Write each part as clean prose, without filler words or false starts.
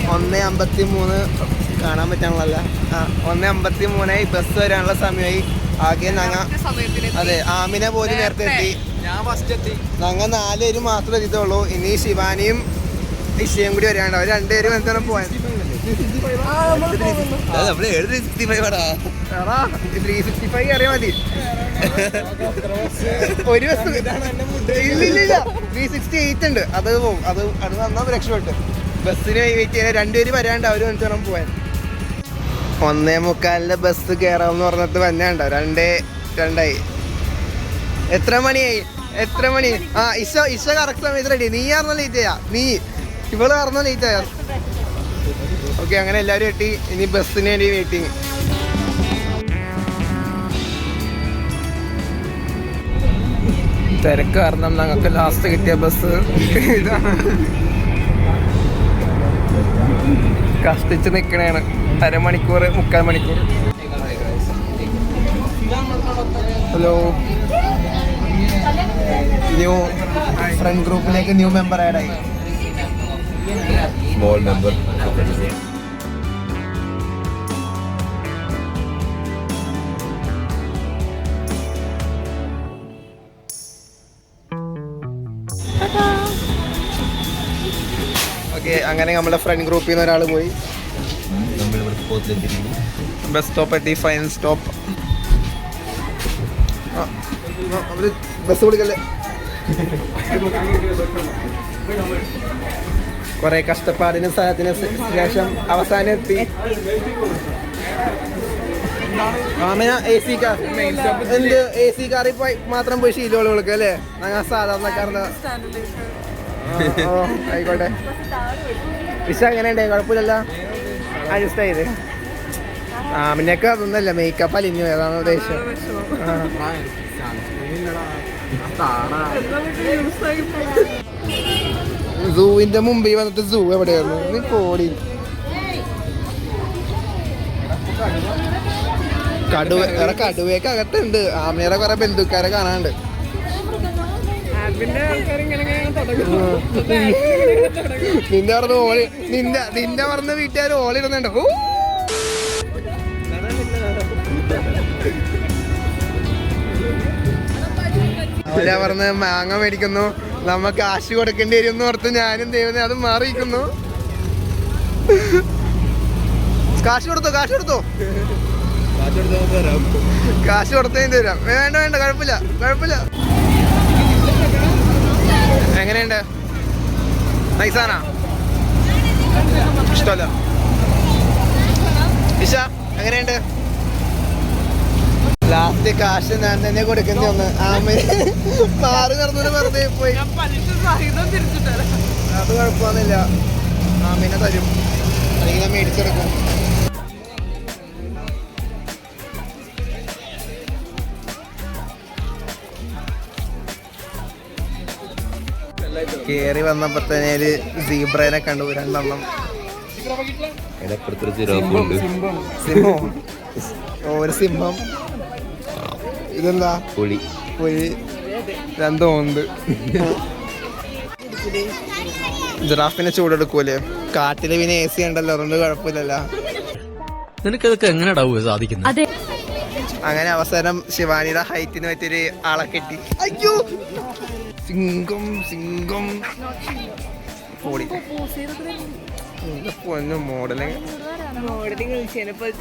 1:53 കാണാൻ പറ്റാനുള്ളല്ല. 1:53 ബസ് വരാനുള്ള സമയമായി. ആകെ ഞങ്ങൾ അതെ ആമിനെ പോലും നേരത്തെ എത്തി. ഞാൻ ഫസ്റ്റ് എത്തി. ഞങ്ങൾ 4 പേര് മാത്രമേ എത്തിയിട്ടുള്ളൂ. ഇനി ശിവാനിയും ഇഷയും കൂടി വരാണ്ട്. അവർ 2 പേരും എന്താണ് പോയത്? 365 അറിയാൻ മതി. ഒരു ബസ് 368 ഉണ്ട്. അത് പോകും. അത് നന്നാ രക്ഷപ്പെട്ടു. ബസ്സിന് വെയിറ്റ് ചെയ്യാൻ 2 പേര് വരാണ്ട്. അവർ വേണം പോവാൻ. 1:45 ബസ് കയറാമെന്ന് പറഞ്ഞിട്ട് വന്നെയുണ്ടോ? 2:02 എത്ര മണിയായി? ആ ഇഷ കറക്റ്റ് സമയത്ത് റെഡി. നീ ആയിരുന്നോ ലേറ്റ് ചെയ്യാ? നീ ഇവള് ആയിരുന്നോ ലേറ്റ് ആയാ? ഓക്കെ, അങ്ങനെ എല്ലാവരും എത്തി. ഇനി ബസ്സിന് വേണ്ടി വെയിറ്റിങ്. തിരക്ക് കാരണം ഞങ്ങൾക്ക് ലാസ്റ്റ് കിട്ടിയ ബസ് ഇതാണ്. കഷ്ടിച്ച് നിൽക്കണേണ്. 1/2 മണിക്കൂർ 3/4 മണിക്കൂർ. ഹലോ, ന്യൂ ഫ്രണ്ട് ഗ്രൂപ്പിലേക്ക് ന്യൂ മെമ്പർ ആഡായി. Small member. ഓക്കെ, അങ്ങനെ നമ്മുടെ ഫ്രണ്ട് ഗ്രൂപ്പിൽ നിന്ന് ഒരാൾ പോയി. ബസ് സ്റ്റോപ്പ് എത്തി. Final stop. ബസ് കൊടുക്കല്ലേ. കുറെ കഷ്ടപ്പാടിന് സ്ഥലത്തിന് ശേഷം അവസാനം എത്തി. AC കാറിൽ പോയി മാത്രം പോയി ശീലമുള്ള വിളിക്കുക അല്ലേ? ഞങ്ങൾ സാധാരണക്കാരൻ്റെ. ആയിക്കോട്ടെ. ഇഷ എങ്ങനെയുണ്ട്? കുഴപ്പമില്ലല്ലോ, അഡ്ജസ്റ്റ് ചെയ്ത്. പിന്നെയൊക്കെ അതൊന്നല്ല, മേക്കപ്പ് അലിഞ്ഞു. ഏതാണ് ഉദ്ദേശം? സൂവിന്റെ മുമ്പിൽ വന്നിട്ട് സൂ എവിടെയായിരുന്നു? നീ പോടി. കടുവയൊക്കെ അകത്തുണ്ട്. ആമയുടെ കുറെ ബന്ധുക്കാരെ കാണാണ്ട്. നിന്റെ പറഞ്ഞ വീട്ടുകാർ ഓളിടുന്നുണ്ട്. പറഞ്ഞ് മാങ്ങ മേടിക്കുന്നു, നമ്മ കാശ് കൊടുക്കേണ്ടി വരും എന്ന് ഓർത്ത് ഞാനും ദൈവം അത് മാറിയിരിക്കുന്നു. കാശ് കൊടുത്തോ തരാം. വേണ്ട കുഴപ്പമില്ല. എങ്ങനെയുണ്ട്? നൈസാനാ? ഇഷ്ടമല്ല. ഇഷ എങ്ങനെയുണ്ട്? ലാസ്റ്റ് കാശ് ഞാൻ തന്നെ കൊടുക്കേണ്ടി വന്ന്. മാറി നടന്നു വെറുതെ പോയി. അത് കുഴപ്പമൊന്നുമില്ല, ആമിനെ തരും. അല്ലെങ്കിൽ ഞാൻ മേടിച്ചെടുക്കും. കേറി വന്നപ്പോ തന്നെ ഒരു സീബ്രേനെ കണ്ടു. 2 എണ്ണം. ഒരു സിംഹം. ഇതെന്താ? പുലി. 2 ഓന്ത്. ജിറാഫിനെ ചൂടെടുക്കൂലേ? കാട്ടില് പിന്നെ AC ഉണ്ടല്ലോ, അതുകൊണ്ട് കുഴപ്പമില്ലല്ലോ. നിനക്കതൊക്കെ എങ്ങനെയാ സാധിക്കുന്നത്? അങ്ങനെ അവസാനം ശിവാനിയുടെ ഹൈറ്റിന് പറ്റിയൊരു ആളെ കെട്ടി. അയ്യോ, സിംഗം പൊടി. മോഡലിങ്.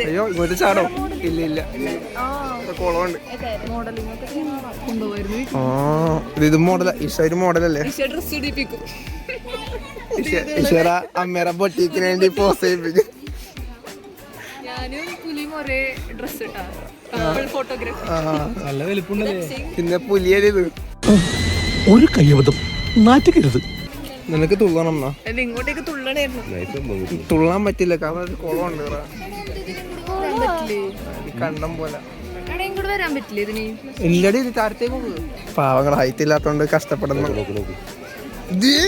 അയ്യോ, ഇങ്ങോട്ട് ചാടോ? ഇല്ല, കുളമുണ്ട്. ഇത് മോഡല. ഇഷ ഒരു മോഡലല്ലേ? ഇഷറ അമ്മേറെ ബൊട്ടീക്കിന് വേണ്ടി പോസ് ചെയ്യിപ്പിക്കും. നല്ല വലിപ്പുണ്ടല്ലേ? പിന്നെ പുലിയത് ഒരു കയ്യബദ്ധം നാറ്റുകരുത്. നിനക്ക് തുള്ളണം എന്നാ? ഇങ്ങോട്ടേക്ക് തുള്ളണായിരുന്നു. തുള്ളാൻ പറ്റില്ല, കാരണം ഒരു കുളമുണ്ട്. കണ്ടം പോലെ വരാൻ പറ്റില്ല ഇതിന്. ഇല്ലടി, താരത്തേക്ക് പാവങ്ങൾ ഹൈറ്റ് ഇല്ലാത്തോണ്ട് കഷ്ടപ്പെടുന്നു.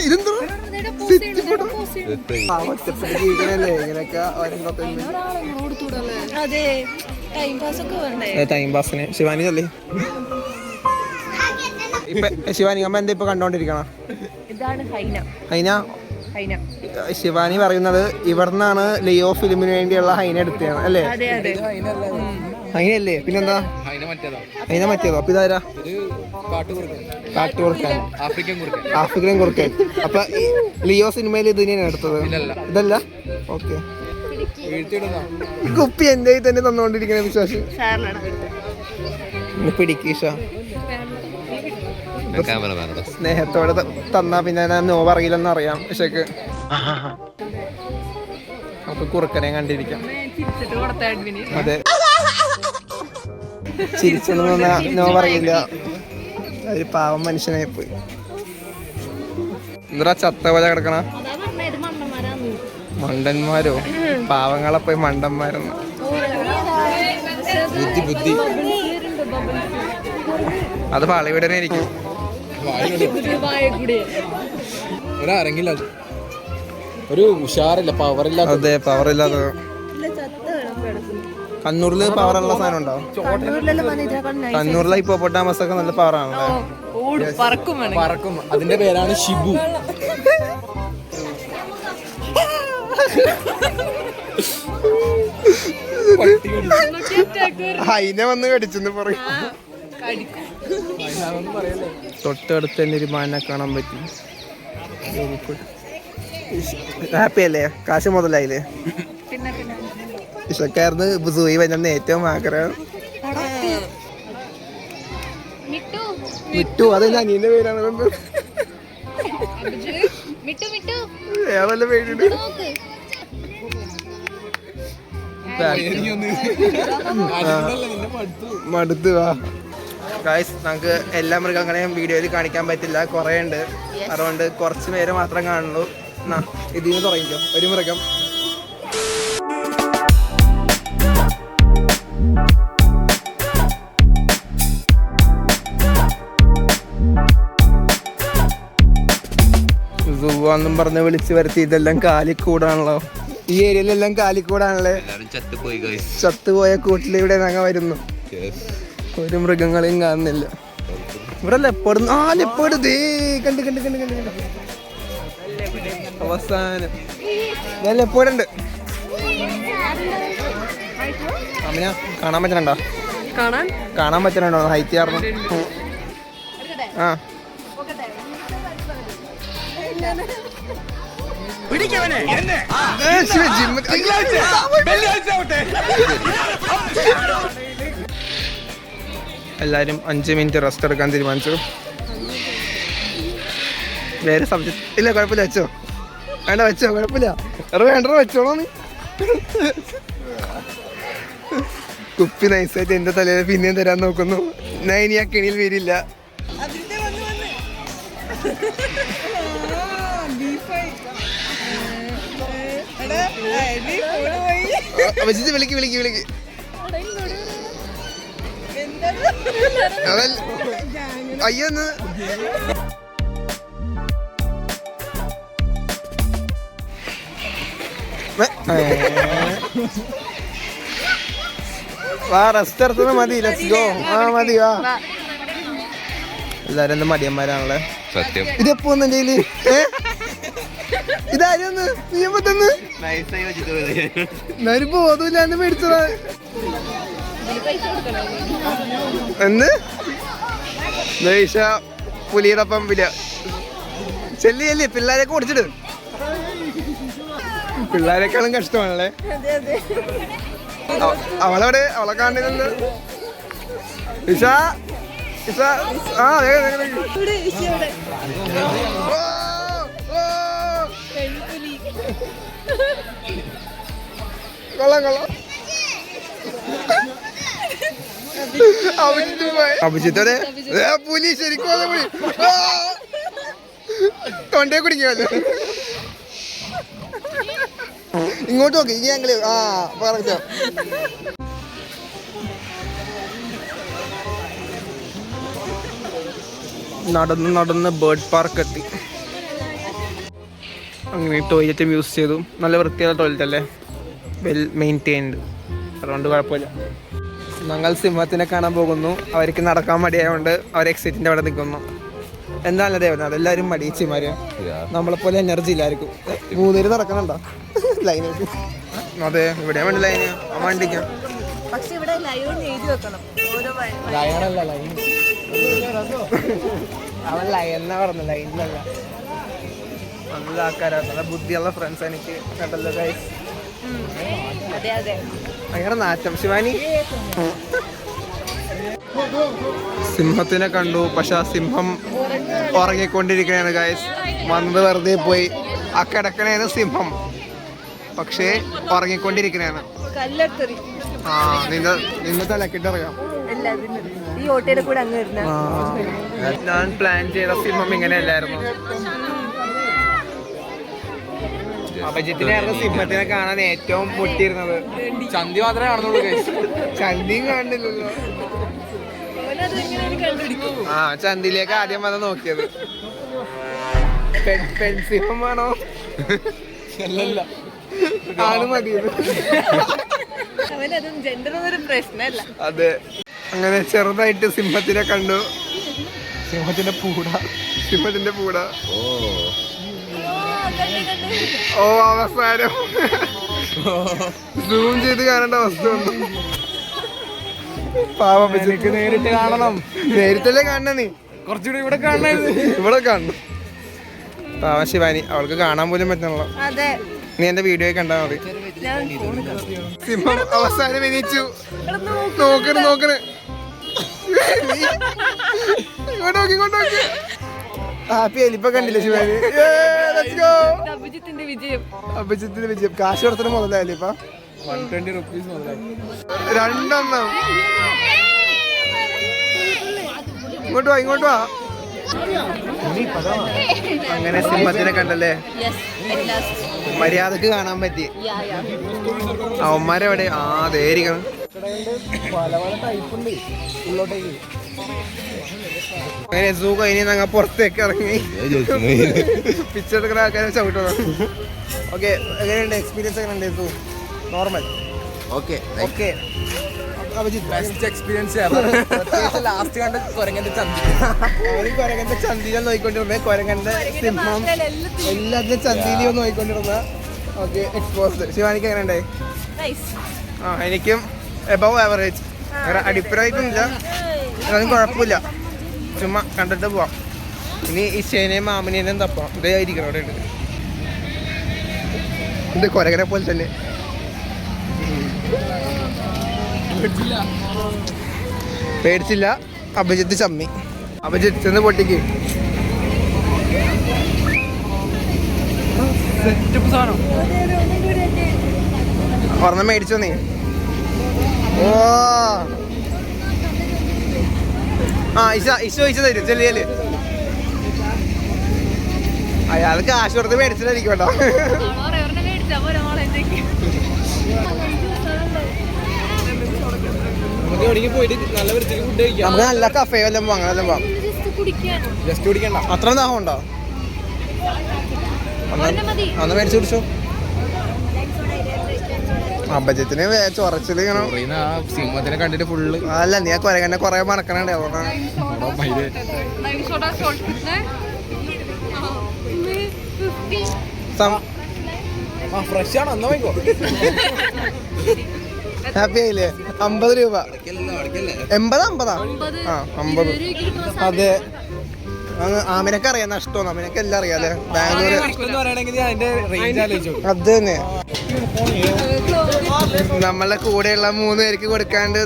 ഇതെന്താ? ടൈം പാസിന് ശിവാനി അല്ലേ? ഇപ്പൊ ശിവാനി അമ്മ എന്താ ഇപ്പൊ കണ്ടോണ്ടിരിക്കണം? ഇതാണ് ഹൈന. ഹൈന. ഹൈന. ശിവാനി പറയുന്നത് ഇവിടുന്നാണ് ലിയോ ഫിലിമിന് വേണ്ടിയുള്ള ഹൈന എടുത്തതാണ് അല്ലേ? അതെ അതെ. ഹൈനല്ലേ? പിന്നെന്താ? ഹൈന മറ്റേതോ? അപ്പൊ ഇതാരാ? കാട്ടുകുറുക്കൻ, ആഫ്രിക്കൻ കുറുക്കൻ. അപ്പൊ ലിയോ സിനിമയിൽ ഇത് തന്നെയാണ് എടുത്തത്? ഇതല്ല. ഓക്കെ. കുപ്പി എന്റെ തന്നെ തന്നോണ്ടിരിക്കുന്ന വിശ്വാസം പിടിക്കീഷ സ്നേഹത്തോടെ തന്നാ പിന്നെ ഞാൻ നോ പറയില്ലെന്ന് അറിയാം. പക്ഷേ അപ്പൊ കുറുക്കനെ കണ്ടിരിക്കാം. അതെ, ചിരിച്ചൊന്നും നോ പറയില്ല. ഒരു പാവം മനുഷ്യനായി പോയി. എന്താ ചത്ത പോലെ കിടക്കണ? മണ്ടന്മാരോ? പാവങ്ങളെ പോയി മണ്ടന്മാരെന്ന്. ബുദ്ധി അത് പാളിവിടനെ ഇരിക്കും. ഒരു ഉഷാറില്ല, പവറില്ല. അതെ, പവറില്ലാതെ. കണ്ണൂരില് പവറുള്ള സാധനം ഉണ്ടോ? കണ്ണൂരിലെ ഹിപ്പോപ്പൊട്ടാമസ് ഒക്കെ നല്ല പവറാണല്ലോ. പറക്കും. അതിന്റെ പേരാണ് ഷിബു. ഹൈന വന്ന് കടിച്ചെന്ന് പറയും. തൊട്ടടുത്ത് തന്നെ ഒരു മാനെ കാണാൻ പറ്റി. ഹാപ്പി അല്ലേ? കാശ് മുതലായില്ലേ? ഇഷക്കാരന് സൂയി വരുന്ന ഏറ്റവും ആഗ്രഹം. മിട്ടു, അത് അനിയന്റെ പേരാണ്. ഏതല്ല പേരുണ്ട്? മടുത്ത് വാ ഗായ്സ്. നമുക്ക് എല്ലാ മൃഗങ്ങളെയും വീഡിയോയിൽ കാണിക്കാൻ പറ്റില്ല, കുറേ ഉണ്ട്. അതുകൊണ്ട് കുറച്ച് പേര് മാത്രം കാണുള്ളൂ. ഇതിന് തുടങ്ങിക്കോ. ഒരു മൃഗം. സൂവാന്നും പറഞ്ഞ് വിളിച്ച് വരുത്തി. ഇതെല്ലാം കാലിക്കൂടാണല്ലോ. ഈ ഏരിയയിലെല്ലാം കാലിക്കൂടാണല്ലേ. ചത്തുപോയ കൂട്ടിലിവിടെ ഞങ്ങൾ വരുന്നു. ഒരു മൃഗങ്ങളെയും കാണുന്നില്ല. ഇവിടെ ലെപ്പേർഡ്. ലെപ്പേർഡ് ദേ കണ്ട് കണ്ട് കണ്ട് കണ്ട് കണ്ട് അവസാനം ലെപ്പേർഡ് ഉണ്ട്. അമിന കാണാൻ പറ്റണുണ്ടോ? കാണാൻ പറ്റണുണ്ടോ? ഹൈറ്റ് കാരണം. ആ എല്ലാരും 5 മിനിറ്റ് റെസ്റ്റ് എടുക്കാൻ തീരുമാനിച്ചു. വേറെ സബ്ജക്ട് ഇല്ല, കുഴപ്പമില്ല, വെച്ചോ. വേണ്ട, വെച്ചോ, കുഴപ്പമില്ല. വേണ്ട, വെച്ചോളൂ നീ. കുപ്പി നൈസായിട്ട് എന്റെ തലയിൽ പിന്നെയും തരാൻ നോക്കുന്നു. ഞാൻ ഇനി ആ കെണിയിൽ വരില്ല. വിളിക്ക് വിളിക്ക് വിളിക്ക്. അയ്യൊന്ന് വാ, റെസ്റ്റ് എടുത്തത് മതി. Let's go. മതി, വാ. എല്ലാരും എന്താ മടിയന്മാരാണല്ലേ? സത്യം. ഇതെപ്പോ എന്റെ കയ്യില് ഇതാരൊന്ന് നീയപ്പത്തന്ന് ഞാനൊരു ബോധമില്ലാണ്ട് മേടിച്ചതാ. എന്ന് ദേശ പുലിയോടൊപ്പം വില ചെല്ലിയല്ലേ. പിള്ളേരൊക്കെ ഓടിച്ചിട്ട്. പിള്ളേരെക്കാളും കഷ്ടമാണല്ലേ. അവളവിടെ അവളെ കാണുന്നത് ഇഷ. ഇഷ കൊള്ളാം കൊള്ളാം. അഭിജിത്തോടെ പുലി ശരിക്കും പുലി തൊണ്ടയെ കുടിക്കുമല്ലോ. ഇങ്ങോട്ട് നോക്കി. ഈ ഞങ്ങള് പറഞ്ഞോ. നടന്ന് നടന്ന് ബേർഡ് പാർക്ക് എത്തി. അങ്ങനെ ടോയ്ലറ്റും യൂസ് ചെയ്തു. നല്ല വൃത്തിയുള്ള ടോയ്ലറ്റ് അല്ലേ, വെൽ മെയിൻറ്റെയിൻഡ്. അതുകൊണ്ട് കുഴപ്പമില്ല. ഞങ്ങൾ സിംഹത്തിനെ കാണാൻ പോകുന്നു. അവർക്ക് നടക്കാൻ മടിയായതുകൊണ്ട് അവർ എക്സിറ്റിൻ്റെ അവിടെ നിൽക്കുന്നു. എന്താണല്ലോ ദേവനാഥ് എല്ലാവരും മടിയച്ചിമാര് നമ്മളെ പോലെ എനർജി ഇല്ലായിരിക്കും. മൂന്നേര് നടക്കണുണ്ടോ ലൈനായിട്ട്? അതെ ഇവിടെ വേണ്ട ലൈന് വണ്ടിക്കാം. പക്ഷെ ഇവിടെ ലൈവ് എഴുതി വെക്കണം ഓരോ അവൻ ലൈനാ പറഞ്ഞു, ലൈനിലല്ല. നല്ല ആൾക്കാരാണ്, നല്ല ബുദ്ധിയുള്ള ഫ്രണ്ട്സ് എനിക്ക് കണ്ടല്ലോ ഗൈസ്. അതെ അതെ ഭയങ്കര നാറ്റം. ശിവാനി സിംഹത്തിനെ കണ്ടു, പക്ഷെ ആ സിംഹം ഉറങ്ങിക്കൊണ്ടിരിക്കുകയാണ് ഗൈസ്. വന്നത് വെറുതെ പോയി. ആ കിടക്കണേന്ന് സിംഹം, പക്ഷേ ഉറങ്ങിക്കൊണ്ടിരിക്കണേന്ന്. കല്ലെടുത്തെറി ആ നിന്ന് തലക്കിട്ടറിയാം. ഈ ഓട്ടയുടെ കൂടെ അങ്ങ് വരുന്ന ഞാൻ പ്ലാൻ ചെയ്ത സിംഹം ഇങ്ങനെയല്ലായിരുന്നു. അഭിജിത്തിനായിരുന്നു സിംഹത്തിനെ കാണാൻ ഏറ്റവും പൊട്ടിയിരുന്നത്. ചന്തി മാത്രമേ കാണുന്നുള്ളൂ ഗൈസ്. ചന്തിയും കാണുന്നില്ലല്ലോ. ആ ചന്തിയിലേക്ക് ആദ്യം വന്ന് നോക്കിയത്. പെൺസിംഹം വേണോ? അല്ലല്ല, ആണ് മതി. അവനതും ജെൻഡർ ഒന്നൊരു പ്രശ്നമല്ല. അതെ. അങ്ങനെ ചെറുതായിട്ട് സിംഹത്തിനെ കണ്ടു. സിംഹത്തിന്റെ പൂട. ഓ അവസാനം സൂം ചെയ്ത് കാണേണ്ട അവസ്ഥ വന്നു. പാവം നേരിട്ട് കാണണം. നേരിട്ടല്ലേ കാണണ നീ? കുറച്ചുകൂടി ഇവിടെ കാണണമായിരുന്നു. ഇവിടെ കാണണം. പാവം ശിവാനി, അവൾക്ക് കാണാൻ പോലും പറ്റണല്ലോ. അതെ, നീ എന്റെ വീഡിയോ കണ്ടാ മതി. സിംഹം അവസാനം എണീച്ചു. നോക്കണ് ഇങ്ങോട്ട് നോക്കി. ഹാപ്പി ആയി. ഇപ്പൊ കണ്ടില്ലേ ശിവാനി? അഭിജിത്തിന്റെ വിജയം. അഭിജിത്തിന്റെ വിജയം. കാശ് കൊടുത്തിട്ട് മുതലായാലും ഇപ്പൊ 120 rupees മുതലായി. 2 എണ്ണം. ഇങ്ങോട്ട് വാ. അങ്ങനെ സിംഹത്തിനെ കണ്ടല്ലേ? മര്യാദക്ക് കാണാൻ പറ്റി. അവന്മാരെവിടെ? ദേരിക്കണം. അങ്ങനെ സൂ കഴിഞ്ഞ് ഞങ്ങൾ പുറത്തേക്ക് ഇറങ്ങി പിച്ചെടുക്കുന്ന ആൾക്കാരെ ചവിട്ടണം. ഓക്കെ, എങ്ങനെയുണ്ട് എക്സ്പീരിയൻസ്? എങ്ങനെയുണ്ട് zoo? Normal. Okay best experience. Last കണ്ട് കൊരങ്ങന്റെ ചന്തിയിൽ നോക്കിക്കൊണ്ടിരുന്ന കൊരങ്ങന്റെ സിംഹം എല്ലാത്തിനും ചന്തിയിലും നോക്കിക്കൊണ്ടിരുന്ന. Okay, exposed. ശിവാനിക്ക് എങ്ങനെ ഉണ്ടായി? എനിക്കും എബവ് ആവറേജ്. അങ്ങനെ അടിപ്പരായിട്ടൊന്നുമില്ല, അതൊന്നും കുഴപ്പമില്ല. ചുമ്മാ കണ്ടിട്ട് പോവാം. ഇനി ഇശേനെയും മാമിനെയും തപ്പാം. ഇതേ ആയിരിക്കണം അവിടെ ഉണ്ട്. ഇത് കൊരകനെ പോലെ തന്നെ. പേടിച്ചില്ല. അഭിജിത്ത് ചമ്മി. അഭിജിത്ത് ചെന്ന് പൊട്ടിക്ക്. ഒരെണ്ണം മേടിച്ചോ നീ? ഓ ഇശ പൈസ തരും ചെല്ലിയല്. അയാൾക്ക് കാശ് കൊടുത്ത് മേടിച്ചിട്ടായിരിക്കും കേട്ടോ. പോയിട്ട് നല്ല വൃത്തിക്ക് ഫുഡ് കഴിക്കാം. നമുക്ക് നല്ല കഫേ വല്ലതും വാങ്ങാൻ പോവാം. ജസ്റ്റ് കുടിക്കണ്ട. അത്ര ദാഹം ഉണ്ടോ? അന്ന് മേടിച്ചു കുടിച്ചോ. അബജത്തിന് ചൊറച്ചില് ഇങ്ങനെ. സിംഹത്തിനെ കണ്ടിട്ട് ഫുള്ള്. അല്ല, നീ ആ കൊരങ്ങനെ കൊറേ മറക്കണേ. ഫ്രഷ് ആണ്. എന്നാ വാങ്ങിക്കോ. ഹാപ്പി ആയില്ലേ? 50 രൂപ. 50. ആ 50. അതെ, ആമിനൊക്കെ അറിയാം നഷ്ടമാണ്. ആമിനൊക്കെ എല്ലാം അറിയാല്ലേ? ബാംഗ്ലൂർ. അത് തന്നെ. നമ്മളെ കൂടെയുള്ള 3 പേർക്ക് കൊടുക്കാണ്ട്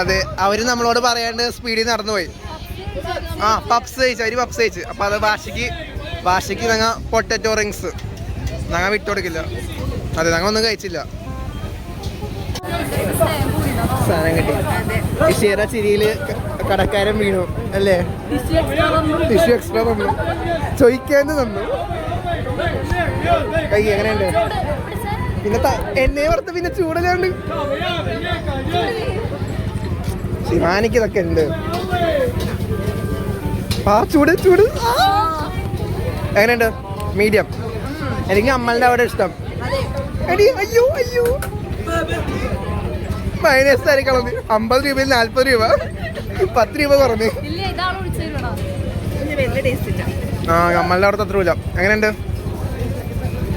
അതെ, അവര് നമ്മളോട് പറയാണ്ട് സ്പീഡിൽ നടന്നുപോയി. പപ്സ് കഴിച്ചു. അപ്പൊ അത് ഭാഷയ്ക്ക് ഞങ്ങ പൊട്ടറ്റോ റിങ്സ് ഞങ്ങ വിട്ടുകൊടുക്കില്ല. അതെ, ഞങ്ങൾ ഒന്നും കഴിച്ചില്ല. സാധനം കിട്ടി. ഇഷേറ ചിരിയില് കടക്കാരൻ വീണു അല്ലേ? ടിഷ്യൂ എക്സ്ട്രാ തന്നു. ചോദിക്കാണ്ട് തന്നു. കൈ എങ്ങനെയുണ്ട്? പിന്നെ എണ്ണയെ വറുത്ത് പിന്നെ ചൂടലാണ്ട്. ശിവാനിക്ക് ഇതൊക്കെ ഉണ്ട്. ചൂട് എങ്ങനെയുണ്ട്? മീഡിയം. എനിക്ക് അമ്മളുടെ അവിടെ ഇഷ്ടം. അയ്യോ മൈനസ് ആയിരിക്കണം. 50 രൂപയിൽ 40 രൂപ, 10 രൂപ കുറഞ്ഞു. വലിയ ടേസ്റ്റ് ഇല്ല. ആ നമ്മളുടെ അവിടുത്തെ അത്ര ഇല്ല. എങ്ങനെയുണ്ട്?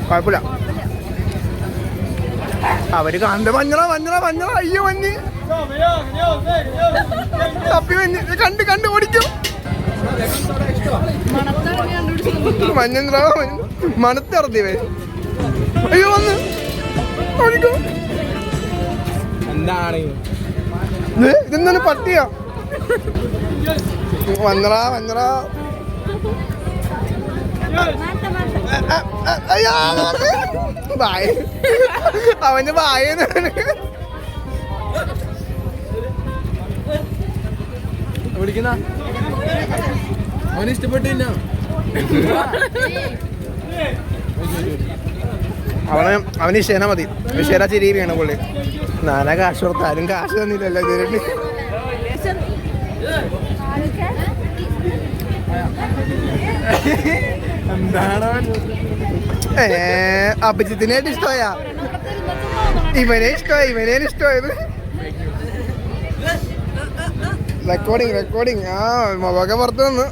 കുഴപ്പമില്ല. അവര് കണ്ട് മഞ്ഞള മഞ്ഞള മഞ്ഞള അയ്യോ മഞ്ഞ് തപ്പി മഞ്ഞ് കണ്ട് ഓടിക്കും. മഞ്ഞ മണത്തിറത്തിവേ അയ്യോ വന്ന് ഓടിക്കും. എന്താണ് ഇതെന്താണ് പട്ടിയാ? മഞ്ഞള മഞ്ഞള ബായ അവന്റെ ബായ വിളിക്കുന്ന അവന് ഇഷ്ടപ്പെട്ടില്ല. അവന് ഇഷ്ടേന മതി. വിഷേര ചിരിയാണ് പുള്ളി. നാലാ കാശ് കൊടുത്താലും കാശ് തന്നില്ലല്ലോ ഇതിന്. എന്താണ് അഭിജിത്തിനായിട്ട് ഇഷ്ടമായാ? ഇവനെ ഇഷ്ടമായത്. റെക്കോർഡിങ് ആ മുഖമൊക്കെ പുറത്ത് വന്ന്.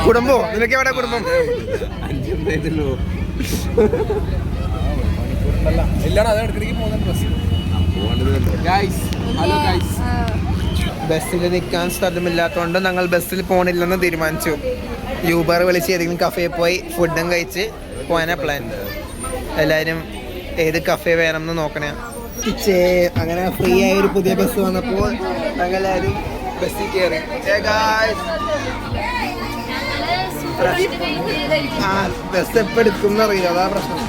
കുടുംബോ? നിനക്ക് എവിടെ കുടുംബം? ബസ്സിൽ നിൽക്കാൻ സ്ഥലമില്ലാത്തതുകൊണ്ട് ഞങ്ങൾ ബസ്സിൽ പോകണില്ലെന്ന് തീരുമാനിച്ചു. യൂബർ വിളിച്ച് ഏതെങ്കിലും കഫേയിൽ പോയി ഫുഡും കഴിച്ച് പോകാനാ പ്ലാൻ. എല്ലാവരും ഏത് കഫേ വേണമെന്ന് നോക്കണേ. അങ്ങനെ ഫ്രീ ആയ ഒരു പുതിയ ബസ് വന്നപ്പോൾ ഞങ്ങളെല്ലാവരും ബസ്സിൽ കയറി. ആ ബസ് എപ്പോൾ എടുക്കും എന്നറിയില്ല, അതാ പ്രശ്നം.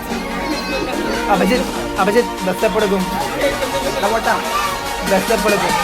അഭിജിത്ത് ബസ് എപ്പോൾ എടുക്കും? ബസ് എപ്പോൾ എടുക്കും?